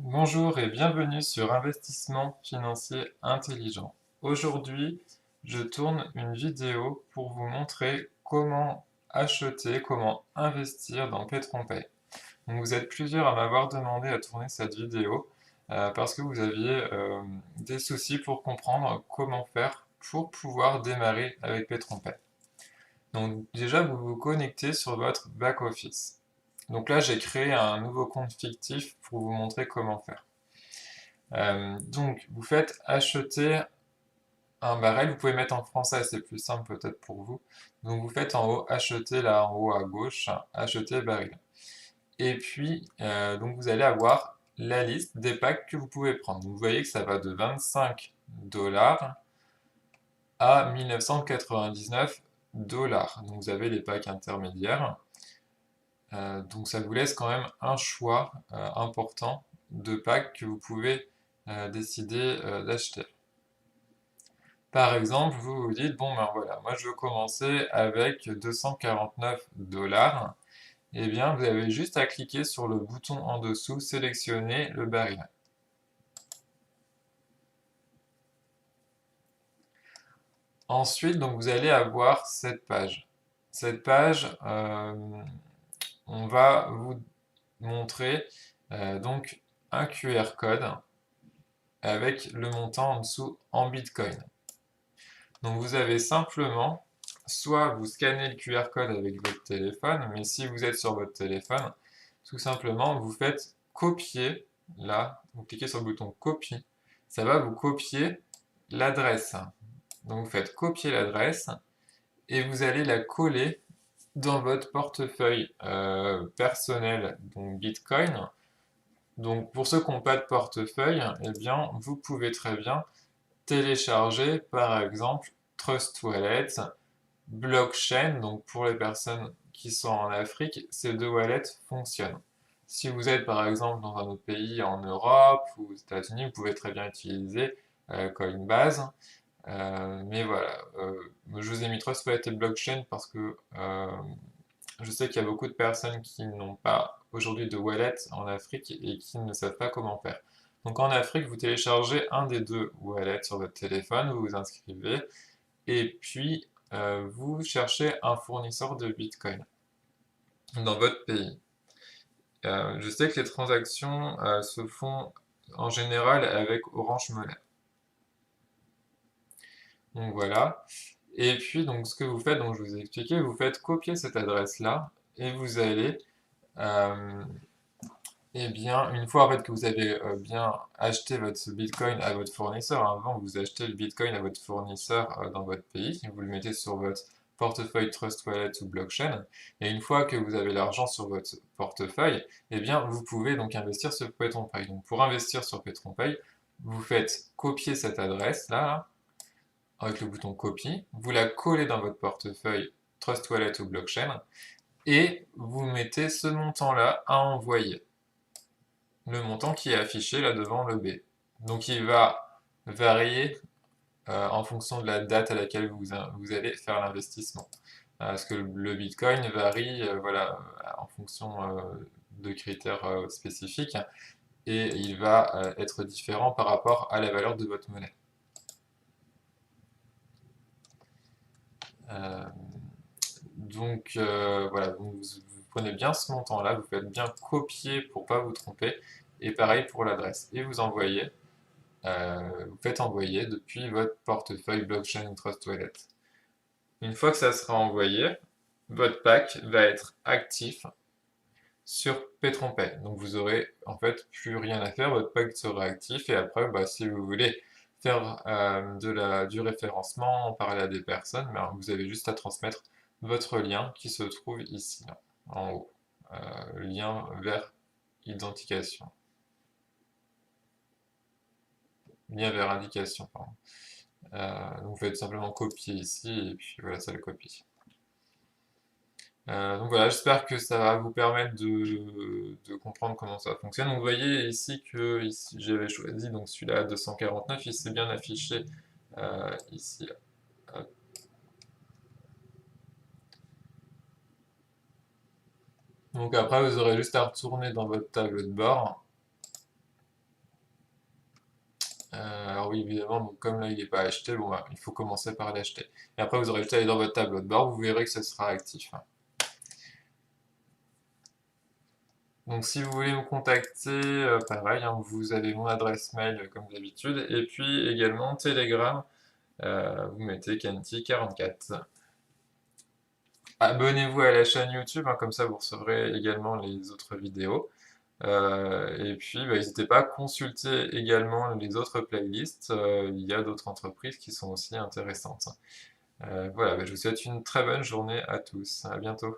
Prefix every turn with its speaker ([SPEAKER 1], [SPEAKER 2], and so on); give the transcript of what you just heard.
[SPEAKER 1] Bonjour et bienvenue sur Investissement financier intelligent. Aujourd'hui, je tourne une vidéo pour vous montrer comment acheter, comment investir dans PetronPay. Donc vous êtes plusieurs à m'avoir demandé à tourner cette vidéo parce que vous aviez des soucis pour comprendre comment faire pour pouvoir démarrer avec PetronPay. Donc déjà, vous vous connectez sur votre back-office. Donc là, j'ai créé un nouveau compte fictif pour vous montrer comment faire. Donc, vous faites acheter un baril, vous pouvez mettre en français, c'est plus simple peut-être pour vous. Donc, vous faites en haut acheter, là en haut à gauche, acheter baril. Et puis, donc vous allez avoir la liste des packs que vous pouvez prendre. Donc, vous voyez que ça va de 25 dollars à 1999 dollars. Donc, vous avez les packs intermédiaires. Donc, ça vous laisse quand même un choix important de packs que vous pouvez décider d'acheter. Par exemple, vous vous dites, bon ben voilà, moi je veux commencer avec 249 dollars. Eh bien, vous avez juste à cliquer sur le bouton en dessous, sélectionner le baril. Ensuite, donc vous allez avoir cette page. Cette page, on va vous montrer donc un QR code avec le montant en dessous en Bitcoin. Donc vous avez simplement, soit vous scannez le QR code avec votre téléphone, mais si vous êtes sur votre téléphone, tout simplement vous faites copier, là, vous cliquez sur le bouton copie, ça va vous copier l'adresse. Donc vous faites copier l'adresse et vous allez la coller dans votre portefeuille personnel, donc Bitcoin. Donc pour ceux qui n'ont pas de portefeuille, eh bien vous pouvez très bien télécharger par exemple Trust Wallet, Blockchain, donc pour les personnes qui sont en Afrique, ces deux wallets fonctionnent. Si vous êtes par exemple dans un autre pays en Europe ou aux États-Unis, vous pouvez très bien utiliser Coinbase. Mais voilà, je vous ai mis Trust Wallet et Blockchain parce que je sais qu'il y a beaucoup de personnes qui n'ont pas aujourd'hui de wallet en Afrique et qui ne savent pas comment faire. Donc en Afrique, vous téléchargez un des deux wallets sur votre téléphone, vous vous inscrivez et puis vous cherchez un fournisseur de Bitcoin dans votre pays. Je sais que les transactions se font en général avec Orange Money. Donc voilà. Et puis donc ce que vous faites, donc je vous ai expliqué, vous faites copier cette adresse-là et vous allez euh, eh bien, une fois en fait que vous avez bien acheté votre Bitcoin à votre fournisseur, hein, avant vous achetez le Bitcoin à votre fournisseur dans votre pays, vous le mettez sur votre portefeuille Trust Wallet ou Blockchain, et une fois que vous avez l'argent sur votre portefeuille, eh bien vous pouvez donc investir sur PetronPay. Donc pour investir sur PetronPay, vous faites copier cette adresse là, avec le bouton copie, vous la collez dans votre portefeuille Trust Wallet ou Blockchain, et vous mettez ce montant-là à envoyer, le montant qui est affiché là devant le B. Donc il va varier en fonction de la date à laquelle vous allez faire l'investissement. Parce que le Bitcoin varie voilà, en fonction de critères spécifiques et il va être différent par rapport à la valeur de votre monnaie. Euh, donc voilà, vous prenez bien ce montant-là, vous faites bien copier pour ne pas vous tromper, et pareil pour l'adresse. Et vous envoyez vous faites envoyer depuis votre portefeuille blockchain Trust Wallet. Une fois que ça sera envoyé, votre pack va être actif sur PetronPay. Donc vous aurez en fait plus rien à faire, votre pack sera actif et après bah, si vous voulez faire du référencement, en parler à des personnes, bah, vous avez juste à transmettre votre lien qui se trouve ici, là, en haut. Lien vers identification. Lien vers indication, pardon. Donc vous faites simplement copier ici et puis voilà, ça le copie. Donc voilà, j'espère que ça va vous permettre de comprendre comment ça fonctionne. Donc vous voyez ici que ici, j'avais choisi donc celui-là à 249, il s'est bien affiché ici. Hop. Donc après vous aurez juste à retourner dans votre tableau de bord Alors oui, évidemment, donc comme là il n'est pas acheté, bon, bah, il faut commencer par l'acheter. Et après, vous aurez juste à aller dans votre tableau de bord, vous verrez que ce sera actif, hein. Donc si vous voulez me contacter, pareil, hein, vous avez mon adresse mail comme d'habitude, et puis également Telegram, vous mettez Kenti44. Abonnez-vous à la chaîne YouTube, hein, comme ça vous recevrez également les autres vidéos. Et puis, bah, n'hésitez pas à consulter également les autres playlists. Il y a d'autres entreprises qui sont aussi intéressantes. Voilà, bah, je vous souhaite une très bonne journée à tous. À bientôt.